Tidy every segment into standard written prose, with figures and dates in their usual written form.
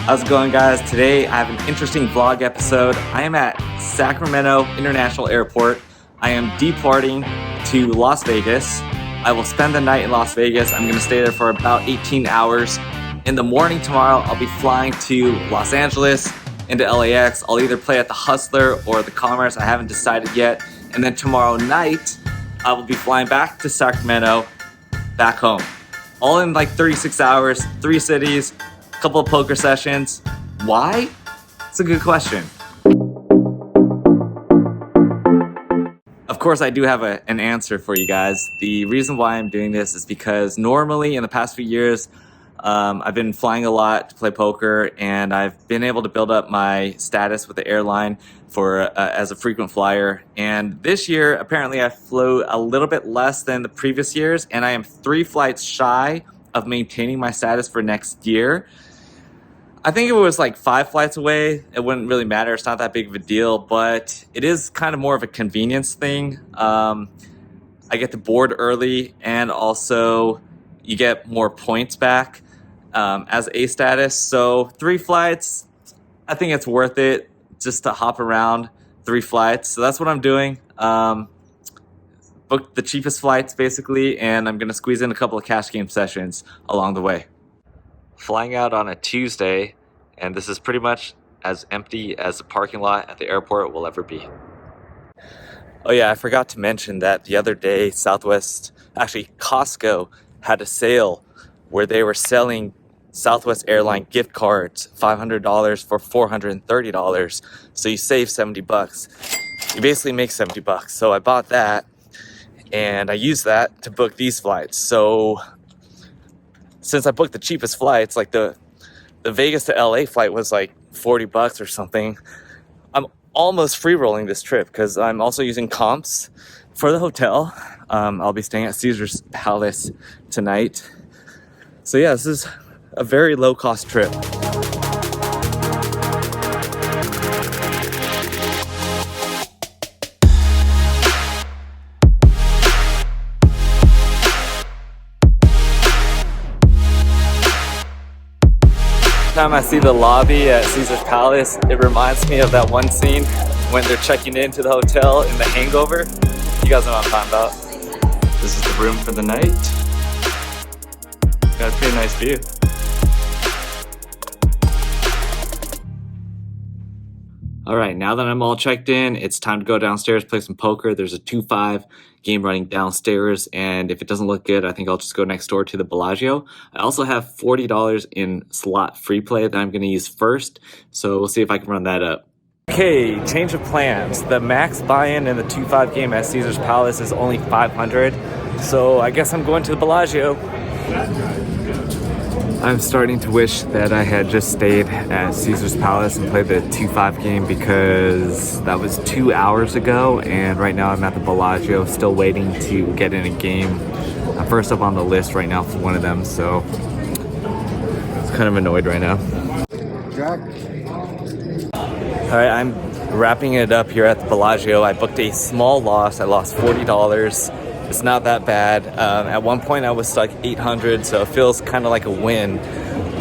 How's it going, guys? Today I have an interesting vlog episode. I am at Sacramento International Airport. I am departing to Las Vegas. I will spend the night in Las Vegas. I'm going to stay there for about 18 hours. In the morning tomorrow, I'll be flying to Los Angeles, into LAX. I'll either play at the Hustler or the Commerce. I haven't decided yet. And then tomorrow night, I will be flying back to Sacramento, back home. All in like 36 hours, 3 cities, couple of poker sessions. Why? It's a good question. Of course, I do have an answer for you guys. The reason why I'm doing this is because normally in the past few years, I've been flying a lot to play poker, and I've been able to build up my status with the airline as a frequent flyer. And this year, apparently I flew a little bit less than the previous years, and I am 3 flights shy of maintaining my status for next year. I think if it was like 5 flights away, it wouldn't really matter. It's not that big of a deal, but it is kind of more of a convenience thing. I get to board early, and also you get more points back as A status. So 3 flights, I think it's worth it just to hop around 3 flights. So that's what I'm doing. Booked the cheapest flights basically, and I'm gonna squeeze in a couple of cash game sessions along the way. Flying out on a Tuesday, and this is pretty much as empty as the parking lot at the airport will ever be. Oh yeah, I forgot to mention that the other day Costco had a sale where they were selling Southwest airline gift cards, $500 for $430. So you save $70. You basically make $70. So I bought that, and I used that to book these flights. So since I booked the cheapest flights, like the Vegas to LA flight was like $40 or something, I'm almost free rolling this trip because I'm also using comps for the hotel. I'll be staying at Caesar's Palace tonight. So yeah, this is a very low cost trip. Every time I see the lobby at Caesar's Palace, it reminds me of that one scene when they're checking into the hotel in The Hangover. You guys know what I'm talking about. This is the room for the night. Got a pretty nice view. Alright, now that I'm all checked in, it's time to go downstairs, play some poker. There's a 2-5 game running downstairs, and if it doesn't look good, I think I'll just go next door to the Bellagio. I also have $40 in slot free play that I'm going to use first, so we'll see if I can run that up. Okay, change of plans. The max buy-in in the 2-5 game at Caesar's Palace is only $500, so I guess I'm going to the Bellagio. I'm starting to wish that I had just stayed at Caesar's Palace and played the 2-5 game, because that was 2 hours ago, and right now I'm at the Bellagio still waiting to get in a game. I'm first up on the list right now for one of them, so I'm kind of annoyed right now. Alright, I'm wrapping it up here at the Bellagio. I booked a small loss. I lost $40. It's not that bad. At one point I was stuck 800, so it feels kind of like a win.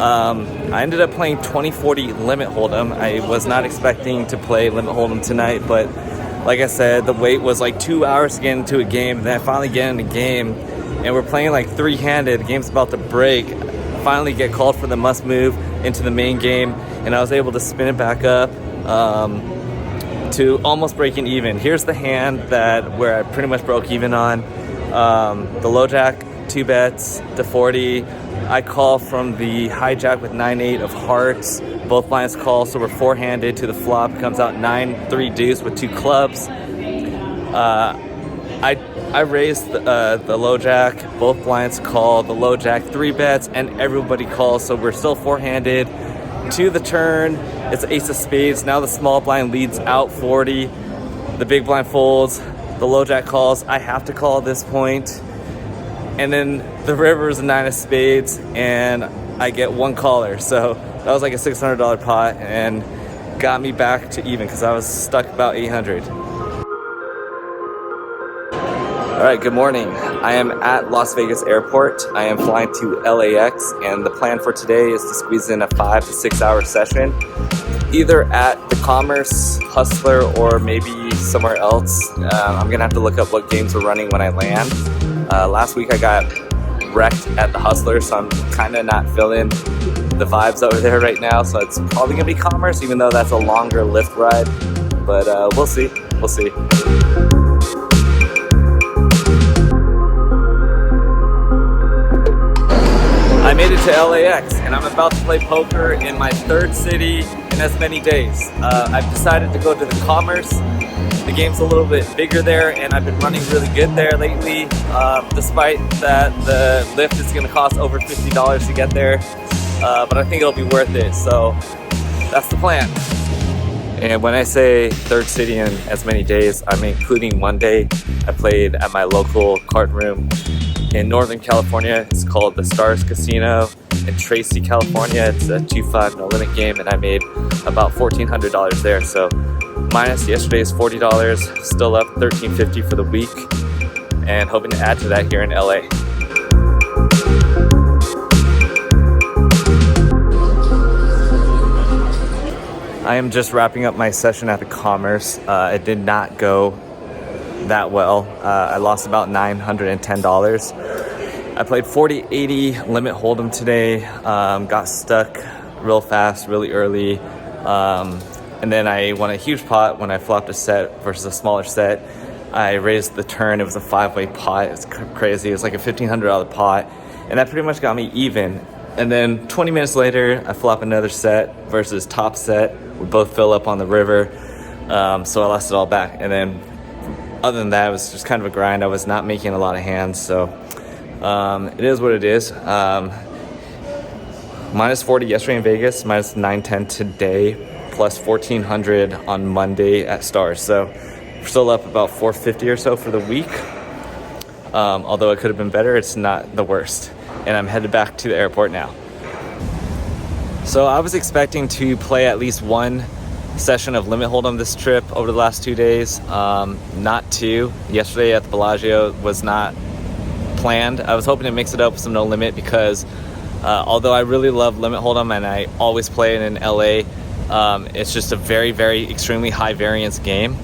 I ended up playing 20-40 limit hold'em. I was not expecting to play limit hold'em tonight, but like I said, the wait was like 2 hours to get into a game, and then I finally get in the game, and we're playing like 3-handed. The game's about to break. I finally get called for the must move into the main game, and I was able to spin it back up to almost breaking even. Here's the hand where I pretty much broke even on. The low jack, 2 bets to 40. I call from the hijack with 9-8 of hearts. Both blinds call, so we're 4-handed to the flop. Comes out 9-3 deuce with 2 clubs. I raised the low jack. Both blinds call. The low jack 3 bets, and everybody calls, so we're still 4-handed. To the turn, it's ace of spades. Now the small blind leads out 40. The big blind folds. The low jack calls. I have to call at this point. And then the river is a 9 of spades, and I get 1 caller. So that was like a $600 pot, and got me back to even because I was stuck about 800. All right, good morning. I am at Las Vegas Airport. I am flying to LAX, and the plan for today is to squeeze in a 5 to 6 hour session, either at the Commerce, Hustler, or maybe somewhere else. I'm gonna have to look up what games are running when I land. Last week I got wrecked at the Hustler, so I'm kind of not feeling the vibes over there right now. So it's probably gonna be Commerce, even though that's a longer lift ride. But we'll see. We'll see. I made it to LAX, and I'm about to play poker in my third city in as many days. I've decided to go to the Commerce. The game's a little bit bigger there, and I've been running really good there lately, despite that the lift is going to cost over $50 to get there. But I think it'll be worth it, so that's the plan. And when I say third city in as many days, I'm including one day I played at my local card room in Northern California. It's called the Stars Casino in Tracy, California. It's a 2-5 no limit game, and I made about $1,400 there. So minus yesterday's $40, still up $1,350 for the week, and hoping to add to that here in LA. I am just wrapping up my session at the Commerce. It did not go that well. I lost about $910. I played 40-80 limit hold'em today. Got stuck real fast, really early. And then I won a huge pot when I flopped a set versus a smaller set. I raised the turn. It was a 5-way pot. It's crazy. It was like a $1,500 pot. And that pretty much got me even. And then 20 minutes later, I flop another set versus top set. We both fill up on the river. So I lost it all back. And then other than that, it was just kind of a grind. I was not making a lot of hands. So it is what it is. Minus 40 yesterday in Vegas, minus 910 today, plus 1,400 on Monday at Stars. So we're still up about 450 or so for the week. Although it could have been better, it's not the worst. And I'm headed back to the airport now. So I was expecting to play at least one session of limit hold'em this trip over the last 2 days. Not two. Yesterday at the Bellagio was not planned. I was hoping to mix it up with some no limit because although I really love limit hold'em and I always play it in LA, it's just a very, very extremely high variance game.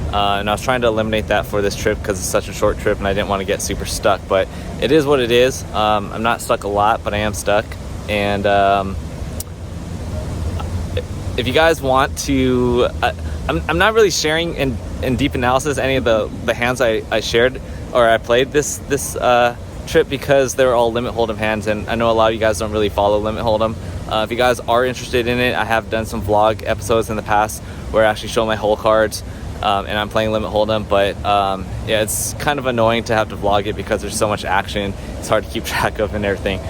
And I was trying to eliminate that for this trip because it's such a short trip and I didn't want to get super stuck, but it is what it is. I'm not stuck a lot, but I am stuck. And if you guys want to, I'm not really sharing in deep analysis any of the hands I shared or I played this trip because they're all limit hold'em hands, and I know a lot of you guys don't really follow limit hold'em. If you guys are interested in it, I have done some vlog episodes in the past where I actually show my whole cards. And I'm playing limit hold'em, but yeah, it's kind of annoying to have to vlog it because there's so much action. It's hard to keep track of and everything.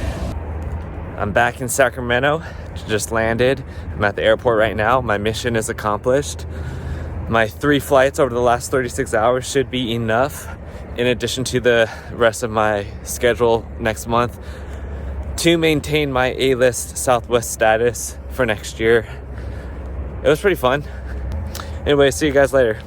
I'm back in Sacramento, just landed. I'm at the airport right now. My mission is accomplished. My 3 flights over the last 36 hours should be enough, in addition to the rest of my schedule next month, to maintain my A-list Southwest status for next year. It was pretty fun. Anyway, see you guys later.